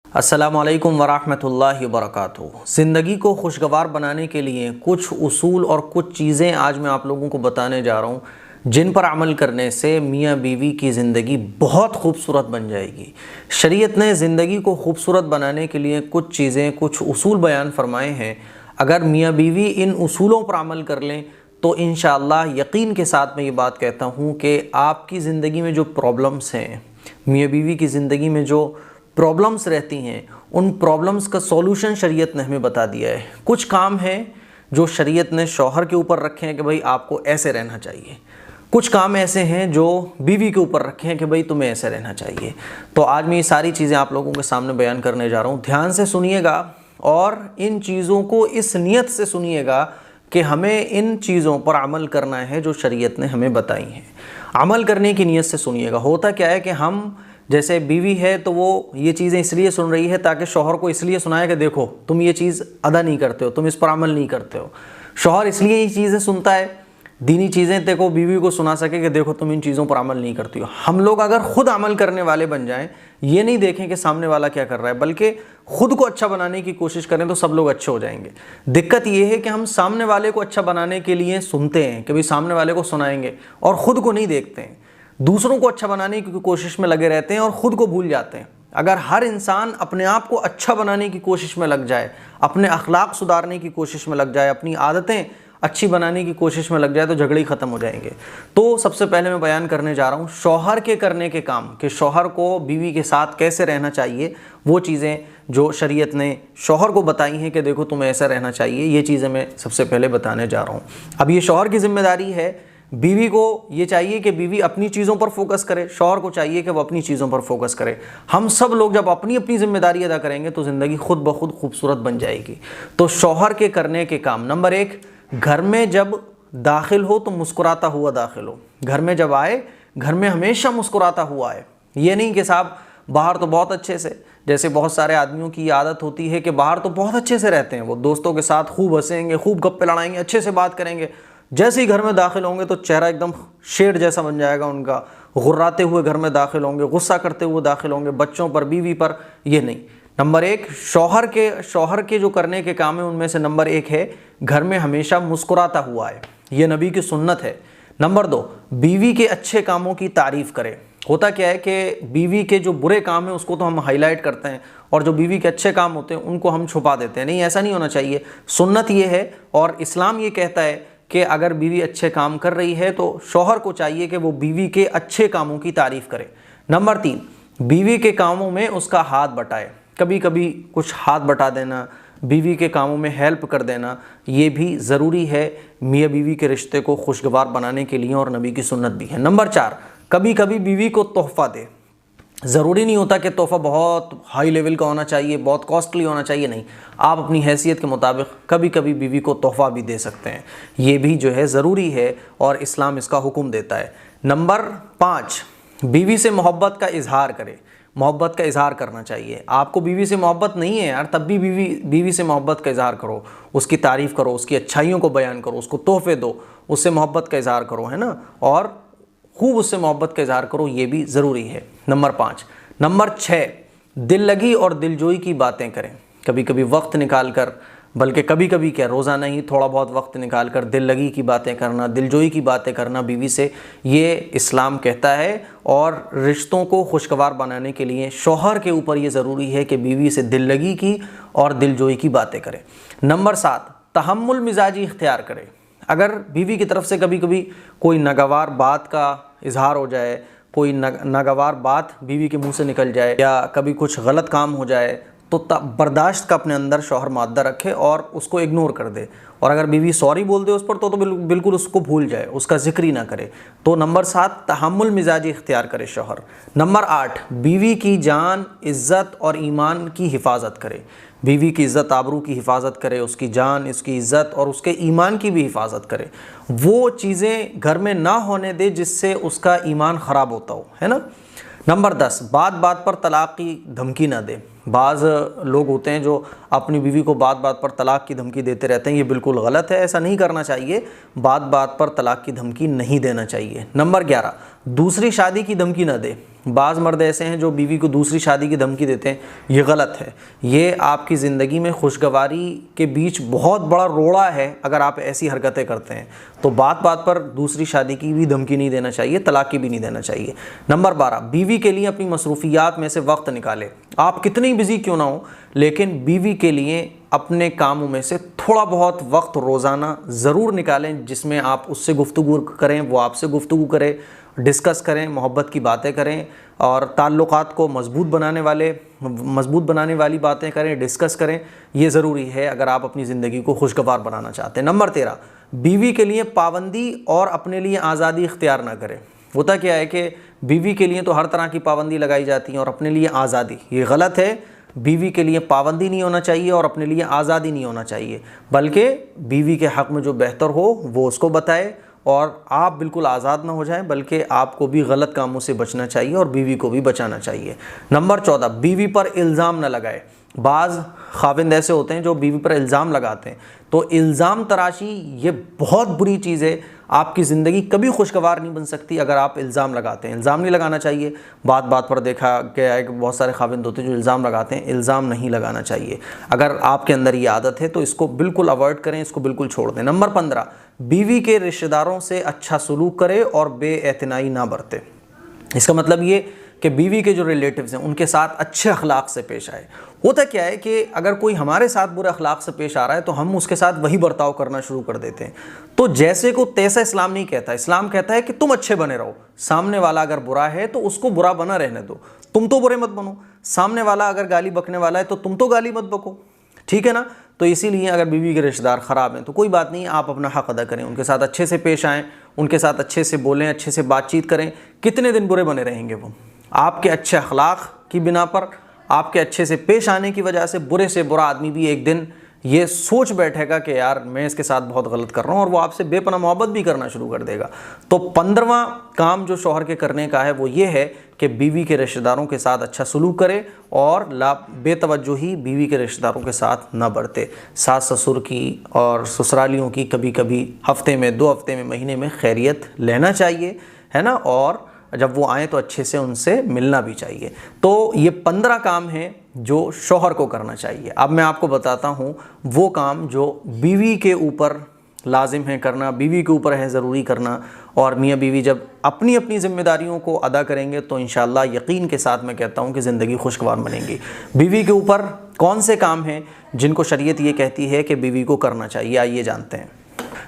अस्सलामुअलैकुम वरहमतुल्लाहि वबरकातुहू। ज़िंदगी को खुशगवार बनाने के लिए कुछ उसूल और कुछ चीज़ें आज मैं आप लोगों को बताने जा रहा हूँ, जिन पर अमल करने से मियाँ बीवी की ज़िंदगी बहुत खूबसूरत बन जाएगी। शरीयत ने ज़िंदगी को खूबसूरत बनाने के लिए कुछ चीज़ें, कुछ उसूल बयान फरमाए हैं। अगर मियाँ बीवी इन उसूलों पर अमल कर लें तो इंशाअल्लाह यकीन के साथ मैं ये बात कहता हूँ कि आपकी ज़िंदगी में जो प्रॉब्लम्स हैं, मियाँ बीवी की ज़िंदगी में जो प्रॉब्लम्स रहती हैं, उन प्रॉब्लम्स का सॉल्यूशन शरीयत ने हमें बता दिया है। कुछ काम हैं जो शरीयत ने शौहर के ऊपर रखे हैं कि भाई आपको ऐसे रहना चाहिए, कुछ काम ऐसे हैं जो बीवी के ऊपर रखे हैं कि भाई तुम्हें ऐसे रहना चाहिए। तो आज मैं ये सारी चीज़ें आप लोगों के सामने बयान करने जा रहा हूँ। ध्यान से सुनिएगा और इन चीज़ों को इस नीयत से सुनिएगा कि हमें इन चीज़ों पर अमल करना है जो शरीयत ने हमें बताई हैं। अमल करने की नीयत से सुनिएगा। होता क्या है कि हम, जैसे बीवी है तो वो ये चीज़ें इसलिए सुन रही है ताकि शौहर को इसलिए सुनाए कि देखो तुम ये चीज़ अदा नहीं करते हो, तुम इस पर अमल नहीं करते हो। शौहर इसलिए ये चीज़ें सुनता है, दीनी चीज़ें देखो बीवी को सुना सके कि देखो तुम इन चीज़ों पर अमल नहीं करती हो। हम लोग अगर खुद अमल करने वाले बन जाएं, ये नहीं देखें कि सामने वाला क्या कर रहा है, बल्कि खुद को अच्छा बनाने की कोशिश करें तो सब लोग अच्छे हो जाएंगे। दिक्कत ये है कि हम सामने वाले को अच्छा बनाने के लिए सुनते हैं कि भाई सामने वाले को सुनाएंगे और ख़ुद को नहीं देखते हैं। दूसरों को अच्छा बनाने की कोशिश में लगे रहते हैं और ख़ुद को भूल जाते हैं। अगर हर इंसान अपने आप को अच्छा बनाने की कोशिश में लग जाए, अपने अखलाक सुधारने की कोशिश में लग जाए, अपनी आदतें अच्छी बनाने की कोशिश में लग जाए तो झगड़े ही ख़त्म हो जाएंगे। तो सबसे पहले मैं बयान करने जा रहा हूँ शौहर के करने के काम, कि शौहर को बीवी के साथ कैसे रहना चाहिए। वो चीज़ें जो शरीयत ने शौहर को बताई हैं कि देखो तुम्हें ऐसा रहना चाहिए, ये चीज़ें मैं सबसे पहले बताने जा रहा हूँ। अब ये शौहर की जिम्मेदारी है। बीवी को ये चाहिए कि बीवी अपनी चीज़ों पर फोकस करे, शौहर को चाहिए कि वो अपनी चीज़ों पर फोकस करे। हम सब लोग जब अपनी अपनी जिम्मेदारी अदा करेंगे तो ज़िंदगी खुद ब खुद खूबसूरत बन जाएगी। तो शौहर के करने के काम, नंबर 1, घर में जब दाखिल हो तो मुस्कुराता हुआ दाखिल हो। घर में जब आए, घर में हमेशा मुस्कुराता हुआ आए। ये नहीं कि साहब बाहर तो बहुत अच्छे से, जैसे बहुत सारे आदमियों की आदत होती है कि बाहर तो बहुत अच्छे से रहते हैं, वो दोस्तों के साथ खूब हंसेंगे, खूब गप्पे लड़ाएंगे, अच्छे से बात करेंगे। जैसे ही घर में दाखिल होंगे तो चेहरा एकदम शेर जैसा बन जाएगा उनका, गुर्राते हुए घर में दाखिल होंगे, गुस्सा करते हुए दाखिल होंगे बच्चों पर, बीवी पर। ये नहीं। नंबर 1, शौहर के जो करने के काम है उनमें से नंबर 1 है घर में हमेशा मुस्कुराता हुआ है। ये नबी की सुन्नत है। नंबर 2, बीवी के अच्छे कामों की तारीफ़ करे। होता क्या है कि बीवी के जो बुरे काम हैं उसको तो हम हाईलाइट करते हैं और जो बीवी के अच्छे काम होते हैं उनको हम छुपा देते हैं। नहीं, ऐसा नहीं होना चाहिए। सुन्नत ये है और इस्लाम ये कहता है कि अगर बीवी अच्छे काम कर रही है तो शौहर को चाहिए कि वो बीवी के अच्छे कामों की तारीफ़ करे। नंबर 3, बीवी के कामों में उसका हाथ बटाए। कभी कभी कुछ हाथ बटा देना, बीवी के कामों में हेल्प कर देना, ये भी ज़रूरी है मियाँ बीवी के रिश्ते को खुशगवार बनाने के लिए और नबी की सुन्नत भी है। नंबर 4, कभी कभी बीवी को तोहफ़ा दे। ज़रूरी नहीं होता कि तोहफ़ा बहुत हाई लेवल का होना चाहिए, बहुत कॉस्टली होना चाहिए। नहीं, आप अपनी हैसियत के मुताबिक कभी कभी बीवी को तोहफ़ा भी दे सकते हैं। ये भी जो है ज़रूरी है और इस्लाम इसका हुक्म देता है। नंबर 5, बीवी से मोहब्बत का इजहार करे। मोहब्बत का इजहार करना चाहिए। आपको बीवी से मोहब्बत नहीं है यार, तब भी बीवी से मोहब्बत का इजहार करो, उसकी तारीफ़ करो, उसकी अच्छाइयों को बयान करो, उसको तोहफ़े दो, उससे मोहब्बत का इजहार करो, है ना, और खूब उससे मोहब्बत का इजहार करो। ये भी ज़रूरी है। नंबर 5। नंबर 6, दिल लगी और दिलजोई की बातें करें। कभी कभी वक्त निकाल कर, बल्कि कभी कभी क्या, रोज़ाना ही थोड़ा बहुत वक्त निकाल कर दिल लगी की बातें करना, दिलजोई की बातें करना बीवी से, ये इस्लाम कहता है। और रिश्तों को खुशगवार बनाने के लिए शौहर के ऊपर ये ज़रूरी है कि बीवी से दिल लगी की और दिलजोई की बातें करे। नंबर 7, तहम्मुल मिजाजी इख्तियार करे। अगर बीवी की तरफ से कभी कभी कोई नागवार बात का इजहार हो जाए, कोई नागवार बात बीवी के मुंह से निकल जाए या कभी कुछ गलत काम हो जाए तो बर्दाश्त का अपने अंदर शौहर मादा रखे और उसको इग्नोर कर दे। और अगर बीवी सॉरी बोल दे उस पर तो बिल्कुल उसको भूल जाए, उसका जिक्र ही ना करे। तो नंबर 7, तहम्मुल मिजाजी इख्तियार करे शौहर। नंबर 8, बीवी की जान, इज़्ज़त और ईमान की हिफाजत करे। बीवी की इज़्ज़त आबरू की हिफाजत करे, उसकी जान, इसकी इज़्ज़त और उसके ईमान की भी हिफाजत करे। वो चीज़ें घर में ना होने दे जिससे उसका ईमान ख़राब होता हो, है ना। नंबर 10, बात बात पर तलाक़ की धमकी ना दे। बाज़ लोग होते हैं जो अपनी बीवी को बात बात पर तलाक़ की धमकी देते रहते हैं, ये बिल्कुल गलत है, ऐसा नहीं करना चाहिए। बात बात पर तलाक़ की धमकी नहीं देना चाहिए। नंबर 11, दूसरी शादी की धमकी ना दे। बाज़ मर्द ऐसे हैं जो बीवी को दूसरी शादी की धमकी देते हैं, ये गलत है। ये आपकी ज़िंदगी में खुशगवारी के बीच बहुत बड़ा रोड़ा है अगर आप ऐसी हरकतें करते हैं। तो बात बात पर दूसरी शादी की भी धमकी नहीं देना चाहिए, तलाक की भी नहीं देना चाहिए। नंबर 12, बीवी के लिए अपनी मसरूफियात में से वक्त निकाले। आप कितनी बिजी क्यों ना हो, लेकिन बीवी के लिए अपने कामों में से थोड़ा बहुत वक्त रोज़ाना ज़रूर निकालें, जिसमें आप उससे गुफ्तगू करें, वो आपसे गुफ्तगू करे, डिस्कस करें, मोहब्बत की बातें करें और ताल्लुकात को मज़बूत बनाने वाली बातें करें, डिस्कस करें। ये ज़रूरी है अगर आप अपनी ज़िंदगी को खुशगवार बनाना चाहते हैं। नंबर 13, बीवी के लिए पाबंदी और अपने लिए आज़ादी इख्तियार ना करें। होता क्या है कि बीवी के लिए तो हर तरह की पाबंदी लगाई जाती है और अपने लिए आज़ादी, ये गलत है। बीवी के लिए पाबंदी नहीं होना चाहिए और अपने लिए आज़ादी नहीं होना चाहिए, बल्कि बीवी के हक़ में जो बेहतर हो वो उसको बताए और आप बिल्कुल आज़ाद ना हो जाएं, बल्कि आपको भी गलत कामों से बचना चाहिए और बीवी को भी बचाना चाहिए। नंबर 14, बीवी पर इल्ज़ाम न लगाए। बाज़ खाविंद ऐसे होते हैं जो बीवी पर इल्ज़ाम लगाते हैं, तो इल्ज़ाम तराशी ये बहुत बुरी चीज़ है। आपकी ज़िंदगी कभी खुशगवार नहीं बन सकती अगर आप इल्ज़ाम लगाते हैं। इल्ज़ाम नहीं लगाना चाहिए। बात बात पर देखा गया है कि बहुत सारे खाविंद होते हैं जो इल्ज़ाम लगाते हैं, इल्ज़ाम नहीं लगाना चाहिए। अगर आपके अंदर ये आदत है तो इसको बिल्कुल अवॉइड करें, इसको बिल्कुल छोड़ दें। नंबर 15, बीवी के रिश्तेदारों से अच्छा सलूक करे और बेएतनाई ना बरते। इसका मतलब ये कि बीवी के जो रिलेटिव्स हैं उनके साथ अच्छे अखलाक से पेश आए। होता क्या है कि अगर कोई हमारे साथ बुरे अखलाक से पेश आ रहा है तो हम उसके साथ वही बर्ताव करना शुरू कर देते हैं। तो जैसे को तैसा इस्लाम नहीं कहता। इस्लाम कहता है कि तुम अच्छे बने रहो। सामने वाला अगर बुरा है तो उसको बुरा बना रहने दो, तुम तो बुरे मत बनो। सामने वाला अगर गाली बकने वाला है तो तुम तो गाली मत बको, ठीक है ना। तो इसीलिए अगर बीवी के रिश्तेदार ख़राब हैं तो कोई बात नहीं, आप अपना हक़ अदा करें, उनके साथ अच्छे से पेश आएँ, उनके साथ अच्छे से बोलें, अच्छे से बातचीत करें। कितने दिन बुरे बने रहेंगे वो? आपके अच्छे अखलाक की बिना पर, आपके अच्छे से पेश आने की वजह से बुरे से बुरा आदमी भी एक दिन ये सोच बैठेगा कि यार मैं इसके साथ बहुत गलत कर रहा हूँ, और वो आपसे बेपनाह मोहब्बत भी करना शुरू कर देगा। तो 15वां काम जो शौहर के करने का है वो ये है कि बीवी के रिश्तेदारों के साथ अच्छा सलूक करे और बेतवज्जोही बीवी के रिश्तेदारों के साथ ना बरते। सास ससुर की और ससुरालियों की कभी कभी हफ्ते में, 2 हफ्ते में, महीने में खैरियत लेना चाहिए, है ना। और जब वो आए तो अच्छे से उनसे मिलना भी चाहिए। तो ये 15 काम हैं जो शौहर को करना चाहिए। अब मैं आपको बताता हूँ वो काम जो बीवी के ऊपर लाजिम है करना, बीवी के ऊपर है ज़रूरी करना। और मियाँ बीवी जब अपनी अपनी ज़िम्मेदारियों को अदा करेंगे तो इंशाअल्लाह यकीन के साथ मैं कहता हूँ कि ज़िंदगी खुशगवार बनेगी। बीवी के ऊपर कौन से काम हैं जिनको शरीयत ये कहती है कि बीवी को करना चाहिए, आइए जानते हैं।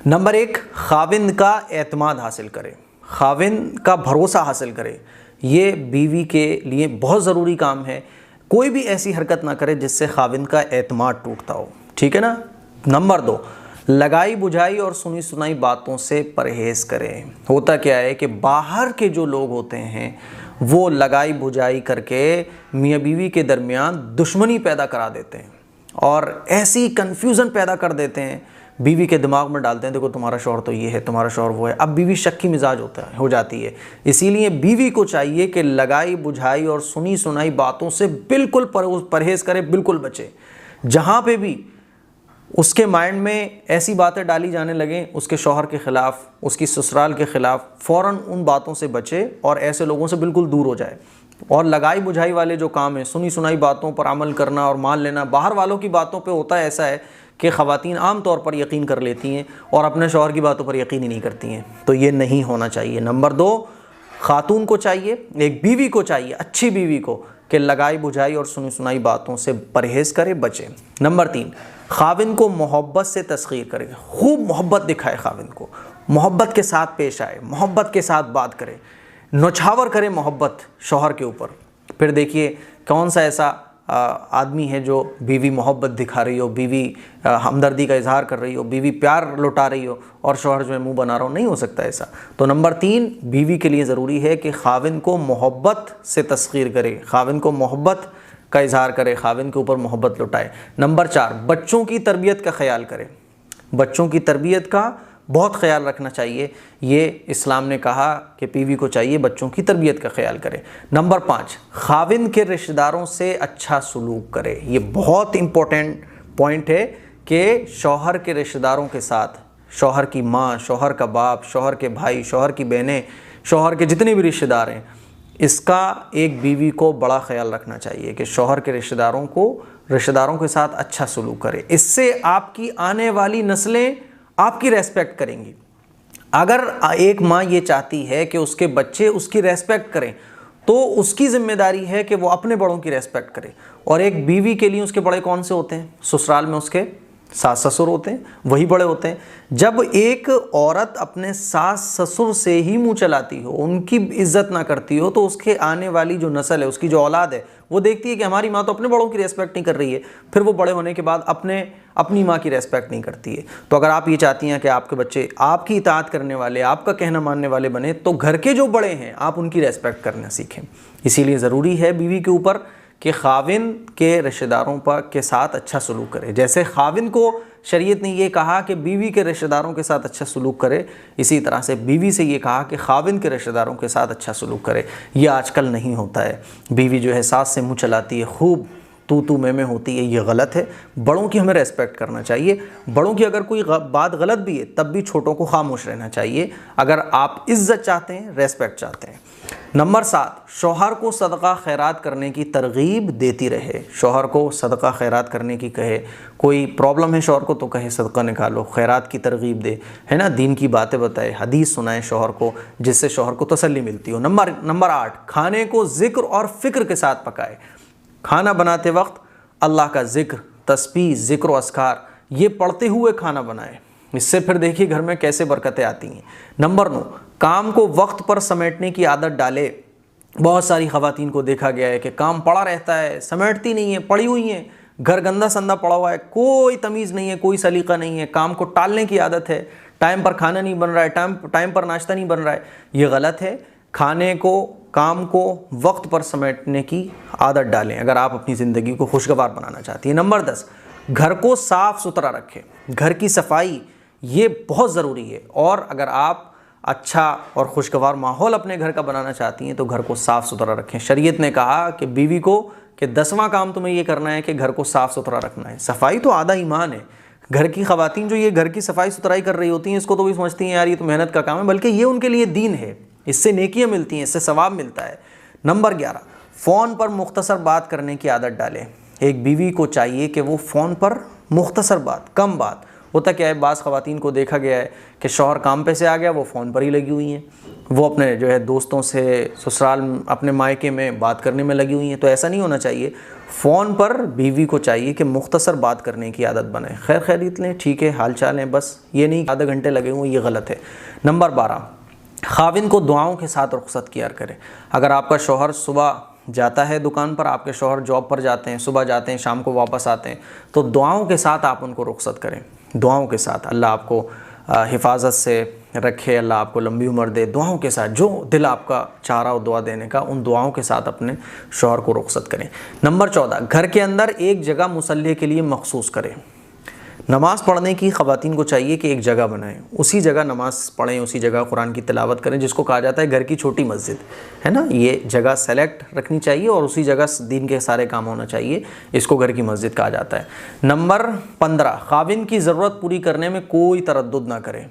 नंबर 1, खाविंद का एतमाद हासिल करे, खाविंद का भरोसा हासिल करे। ये बीवी के लिए बहुत ज़रूरी काम है। कोई भी ऐसी हरकत ना करे जिससे खाविंद का एतमाद टूटता हो, ठीक है ना। नंबर 2, लगाई बुझाई और सुनी सुनाई बातों से परहेज़ करें। होता क्या है कि बाहर के जो लोग होते हैं वो लगाई बुझाई करके मियाँ बीवी के दरमियान दुश्मनी पैदा करा देते हैं और ऐसी कन्फ्यूज़न पैदा कर देते हैं, बीवी के दिमाग में डालते हैं देखो तुम्हारा शौहर तो ये है, तुम्हारा शौहर वो है। अब बीवी शक की मिजाज हो जाती है। इसीलिए बीवी को चाहिए कि लगाई बुझाई और सुनी सुनाई बातों से बिल्कुल परहेज़ करे, बिल्कुल बचे। जहाँ पे भी उसके माइंड में ऐसी बातें डाली जाने लगें उसके शौहर के ख़िलाफ़, उसकी ससुराल के ख़िलाफ़, फ़ौरन उन बातों से बचे और ऐसे लोगों से बिल्कुल दूर हो जाए। और लगाई बुझाई वाले जो काम है, सुनी सुनाई बातों पर अमल करना और मान लेना, बाहर वालों की बातों पे होता है ऐसा है कि ख़वातीन आम तौर पर यकीन कर लेती हैं और अपने शौहर की बातों पर यकीन ही नहीं करती हैं, तो ये नहीं होना चाहिए। नंबर 2, खातून को चाहिए, एक बीवी को चाहिए, अच्छी बीवी को, कि लगाई बुझाई और सुनी सुनाई बातों से परहेज़ करे, बचे। नंबर 3, खाविंद को मोहब्बत से तस्खीर करे, खूब मोहब्बत दिखाए, खाविंद को मोहब्बत के साथ पेश आए, मोहब्बत के साथ बात करे, नौछावर करे मोहब्बत शौहर के ऊपर। फिर देखिए कौन सा ऐसा आदमी है जो बीवी मोहब्बत दिखा रही हो, बीवी हमदर्दी का इजहार कर रही हो, बीवी प्यार लुटा रही हो और शौहर जो है मुंह बना रहा हो, नहीं हो सकता ऐसा। तो नंबर 3, बीवी के लिए ज़रूरी है कि खाविंद को मोहब्बत से तस्खीर करे, खाविंद को मोहब्बत का इजहार करे, खाविंद के ऊपर मोहब्बत लुटाए। नंबर 4, बच्चों की तरबियत का ख्याल करे, बच्चों की तरबियत का बहुत ख्याल रखना चाहिए। ये इस्लाम ने कहा कि बीवी को चाहिए बच्चों की तरबियत का ख्याल करे। नंबर 5, खाविंद के रिश्तेदारों से अच्छा सलूक करे। ये बहुत इम्पोर्टेंट पॉइंट है कि शौहर के रिश्तेदारों के साथ, शौहर की माँ, शौहर का बाप, शौहर के भाई, शौहर की बहनें, शौहर के जितने भी रिश्तेदार हैं, इसका एक बीवी को बड़ा ख्याल रखना चाहिए कि शौहर के रिश्तेदारों के साथ अच्छा सलूक करे। इससे आपकी आने वाली नस्लें आपकी रेस्पेक्ट करेंगी। अगर एक माँ ये चाहती है कि उसके बच्चे उसकी रेस्पेक्ट करें, तो उसकी जिम्मेदारी है कि वो अपने बड़ों की रेस्पेक्ट करे। और एक बीवी के लिए उसके बड़े कौन से होते हैं? ससुराल में उसके सास ससुर होते हैं, वही बड़े होते हैं। जब एक औरत अपने सास ससुर से ही मुंह चलाती हो, उनकी इज्जत ना करती हो, तो उसके आने वाली जो नस्ल है, उसकी जो औलाद है, वो देखती है कि हमारी माँ तो अपने बड़ों की रेस्पेक्ट नहीं कर रही है, फिर वो बड़े होने के बाद अपनी माँ की रेस्पेक्ट नहीं करती है। तो अगर आप ये चाहती हैं कि आपके बच्चे आपकी इताअत करने वाले, आपका कहना मानने वाले बने, तो घर के जो बड़े हैं आप उनकी रेस्पेक्ट करना सीखें। इसीलिए ज़रूरी है बीवी के ऊपर कि खाविन के रिश्तेदारों के साथ अच्छा सलूक करे। जैसे खाविन को शरीयत ने ये कहा कि बीवी के रिश्तेदारों के साथ अच्छा सलूक करे, इसी तरह से बीवी से ये कहा कि खाविन के रिश्तेदारों के साथ अच्छा सलूक करे। ये आजकल नहीं होता है। बीवी जो है सास से मुँह चलाती है, खूब तू मैं होती है, ये गलत है। बड़ों की हमें रेस्पेक्ट करना चाहिए। बड़ों की अगर कोई बात गलत भी है, तब भी छोटों को खामोश रहना चाहिए, अगर आप इज्जत चाहते हैं, रेस्पेक्ट चाहते हैं। नंबर 7, शौहर को सदका खैरात करने की तरगीब देती रहे। शौहर को सदका खैरात करने की कहे, कोई प्रॉब्लम है शौहर को तो कहे सदका निकालो, खैरात की तरगीब दे, है ना, दीन की बातें बताए, हदीस सुनाए शौहर को, जिससे शौहर को तसल्ली मिलती हो। नंबर 8, खाने को जिक्र और फ़िक्र के साथ पकाए। खाना बनाते वक्त अल्लाह का जिक्र, तस्बीह, जिक्र अस्कार ये पढ़ते हुए खाना बनाए। इससे फिर देखिए घर में कैसे बरकतें आती हैं। नंबर 9, काम को वक्त पर समेटने की आदत डाले। बहुत सारी ख़वातीन को देखा गया है कि काम पड़ा रहता है, समेटती नहीं है, पड़ी हुई हैं, घर गंदा संदा पड़ा हुआ है, कोई तमीज़ नहीं है, कोई सलीका नहीं है, काम को टालने की आदत है, टाइम पर खाना नहीं बन रहा है, टाइम पर नाश्ता नहीं बन रहा है। ये गलत है। काम को वक्त पर समेटने की आदत डालें अगर आप अपनी ज़िंदगी को खुशगवार बनाना चाहती हैं। नंबर 10, घर को साफ़ सुथरा रखें। घर की सफाई ये बहुत ज़रूरी है, और अगर आप अच्छा और खुशगवार माहौल अपने घर का बनाना चाहती हैं तो घर को साफ़ सुथरा रखें। शरीयत ने कहा कि बीवी को कि 10वां काम तुम्हें ये करना है कि घर को साफ़ सुथरा रखना है। सफाई तो आधा ईमान है। घर की ख़वातीन जो ये घर की सफाई सुथराई कर रही होती हैं, इसको तो भी समझती हैं यार ये तो मेहनत का काम है, बल्कि ये उनके लिए दीन है, इससे नेकियां मिलती हैं, इससे सवाब मिलता है। नंबर 11, फ़ोन पर मुख्तसर बात करने की आदत डालें। एक बीवी को चाहिए कि वो फ़ोन पर मुख्तसर बात, कम बात। होता क्या है, बाज़ ख़वातीन को देखा गया है कि शौहर काम पे से आ गया, वो फ़ोन पर ही लगी हुई हैं, वो अपने जो है दोस्तों से ससुराल अपने मायके में बात करने में लगी हुई हैं। तो ऐसा नहीं होना चाहिए। फ़ोन पर बीवी को चाहिए कि मुख्तसर बात करने की आदत बने। खैर खैरियत लें, ठीक है, हाल चाल है, बस ये नहीं आधे घंटे लगे हुए, ये गलत है। नंबर 12, खाविन को दुआओं के साथ रुखसत किया करें। अगर आपका शौहर सुबह जाता है दुकान पर, आपके शौहर जॉब पर जाते हैं, सुबह जाते हैं, शाम को वापस आते हैं, तो दुआओं के साथ आप उनको रुखसत करें। दुआओं के साथ अल्लाह आपको हिफाजत से रखे, अल्लाह आपको लंबी उम्र दे, दुआओं के साथ जो दिल आपका चाह रहा हो दुआ देने का, उन दुआओं के साथ अपने शौहर को रुखसत करें। नंबर 14, घर के अंदर एक जगह मुसल्ले के लिए मखसूस करें। नमाज़ पढ़ने की ख़वातीन को चाहिए कि एक जगह बनाएं, उसी जगह नमाज़ पढ़ें, उसी जगह कुरान की तिलावत करें, जिसको कहा जाता है घर की छोटी मस्जिद, है ना। ये जगह सेलेक्ट रखनी चाहिए और उसी जगह दीन के सारे काम होना चाहिए, इसको घर की मस्जिद कहा जाता है। नंबर 15, खाविन की ज़रूरत पूरी करने में कोई तरद्दुद ना करें।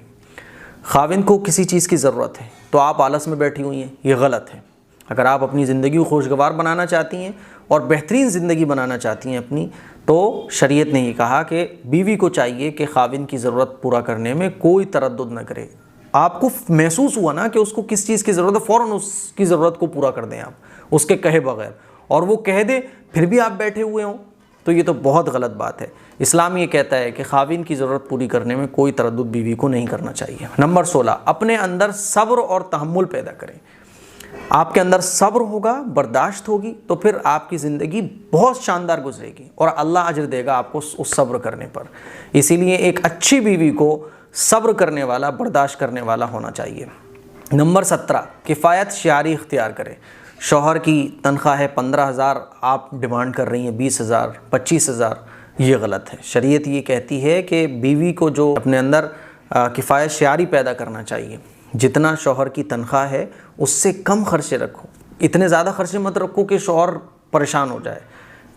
खाविन को किसी चीज़ की ज़रूरत है तो आप आलस में बैठी हुई हैं, ये गलत है। अगर आप अपनी ज़िंदगी को खुशगवार बनाना चाहती हैं और बेहतरीन ज़िंदगी बनाना चाहती हैं अपनी, तो शरीयत ने ये कहा कि बीवी को चाहिए कि खाविन की ज़रूरत पूरा करने में कोई तरद्दुद न करे। आपको महसूस हुआ ना कि उसको किस चीज़ की ज़रूरत है, फ़ौरन उसकी ज़रूरत को पूरा कर दें आप, उसके कहे बगैर, और वो कह दे फिर भी आप बैठे हुए हों, तो ये तो बहुत गलत बात है। इस्लाम ये कहता है कि खाविन की ज़रूरत पूरी करने में कोई तरद्दुद बीवी को नहीं करना चाहिए। नंबर 16, अपने अंदर सब्र और तहम्मुल पैदा करें। आपके अंदर सब्र होगा, बर्दाश्त होगी, तो फिर आपकी ज़िंदगी बहुत शानदार गुजरेगी और अल्लाह अजर देगा आपको उस सब्र करने पर। इसीलिए एक अच्छी बीवी को सब्र करने वाला, बर्दाश्त करने वाला होना चाहिए। नंबर 17, किफ़ायत शारी इख्तियार करें। शौहर की तनख्वाह है 15,000, आप डिमांड कर रही हैं 20,000, 25,000, ये गलत है। शरीयत ये कहती है कि बीवी को जो अपने अंदर किफ़ायत शारी पैदा करना चाहिए, जितना शौहर की तनख्वाह है उससे कम खर्चे रखो। इतने ज़्यादा खर्चे मत रखो कि शौहर परेशान हो जाए,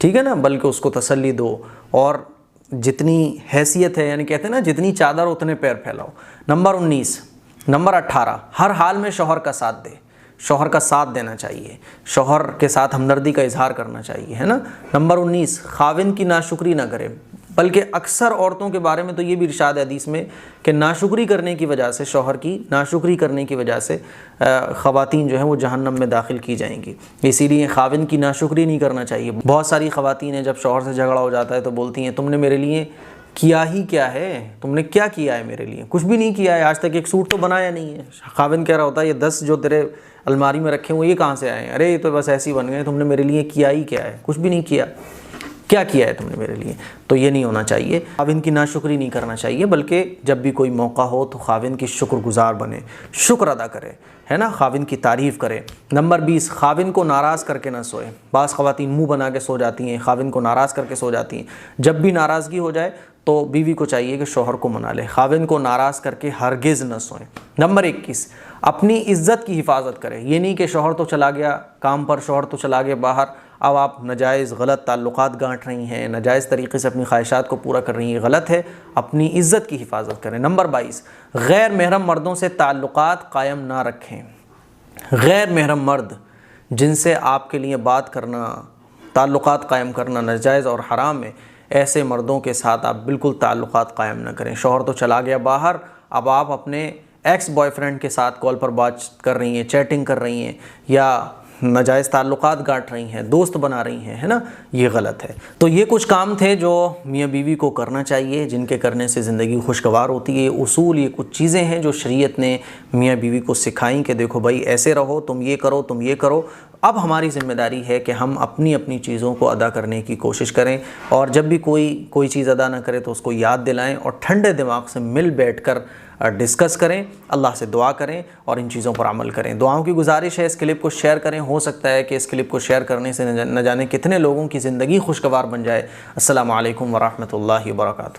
ठीक है ना, बल्कि उसको तसल्ली दो, और जितनी हैसियत है, यानी कहते हैं ना जितनी चादर उतने पैर फैलाओ। नंबर 19, नंबर 18, हर हाल में शौहर का साथ दे, शौहर का साथ देना चाहिए, शौहर के साथ हमदर्दी का इजहार करना चाहिए, है ना। नंबर 19, खाविन की नाशुक्री ना करे, बल्कि अक्सर औरतों के बारे में तो ये भी इरशाद है हदीस में कि नाशुक्री करने की वजह से, शौहर की नाशुक्री करने की वजह से ख़वातीन जो हैं वो जहन्नम में दाखिल की जाएंगी। इसीलिए खाविन की नाशुक्री नहीं करना चाहिए। बहुत सारी ख़वातीन हैं जब शौहर से झगड़ा हो जाता है तो बोलती हैं तुमने मेरे लिए किया ही क्या है, तुमने क्या किया है मेरे लिए, कुछ भी नहीं किया है, आज तक एक सूट तो बनाया नहीं है। खाविन कह रहा होता है ये 10 जो तेरे अलमारी में रखे हुए ये कहाँ से आए हैं, अरे ये तो बस ऐसे ही बन गए, तुमने मेरे लिए किया ही क्या है, कुछ भी नहीं किया, क्या किया है तुमने मेरे लिए। तो ये नहीं होना चाहिए, खाविन की नाशुक्री नहीं करना चाहिए, बल्कि जब भी कोई मौका हो तो खाविन की शुक्रगुजार बने, शुक्र अदा करे, है ना, खाविन की तारीफ़ करे। नंबर 20, खाविन को नाराज़ करके ना सोए। बाज़ ख़वातीन मुंह बना के सो जाती हैं, खाविन को नाराज़ करके सो जाती हैं। जब भी नाराज़गी हो जाए तो बीवी को चाहिए कि शौहर को मना ले, खाविन को नाराज़ करके हरगिज़ न सोएं। नंबर 21, अपनी इज़्ज़त की हिफाजत करें। ये नहीं कि शौहर तो चला गया काम पर, शौहर तो चला गया बाहर, अब आप नाजायज़ गलत ताल्लुकात गांठ रही हैं, नाजायज़ तरीक़े से अपनी ख्वाहिशात को पूरा कर रही हैं, गलत है। अपनी इज़्ज़त की हिफाजत करें। नंबर 22, गैर महरम मर्दों से ताल्लुकात कायम ना रखें। गैर महरम मर्द जिनसे आपके लिए बात करना, ताल्लुकात कायम करना नाजायज़ और हराम है, ऐसे मर्दों के साथ आप बिल्कुल ताल्लुकात कायम ना करें। शौहर तो चला गया बाहर, अब आप अपने एक्स बॉयफ्रेंड के साथ कॉल पर बात कर रही हैं, चैटिंग कर रही हैं, या नाजायज़ ताल्लुकात गांठ रही हैं, दोस्त बना रही हैं, है ना, ये गलत है। तो ये कुछ काम थे जो मियाँ बीवी को करना चाहिए, जिनके करने से ज़िंदगी खुशगवार होती है। उसूल, ये कुछ चीज़ें हैं जो शरीयत ने मियाँ बीवी को सिखाई कि देखो भाई ऐसे रहो, तुम ये करो, तुम ये करो। अब हमारी ज़िम्मेदारी है कि हम अपनी अपनी चीज़ों को अदा करने की कोशिश करें, और जब भी कोई चीज़ अदा ना करे तो उसको याद दिलाएं और ठंडे दिमाग से मिल बैठकर डिस्कस करें, अल्लाह से दुआ करें और इन चीज़ों पर अमल करें। दुआओं की गुजारिश है, इस क्लिप को शेयर करें। हो सकता है कि इस क्लिप को शेयर करने से न जाने कितने लोगों की ज़िंदगी खुशगवार बन जाए। अस्सलामु अलैकुम वरहमतुल्लाहि वबरकातुहू।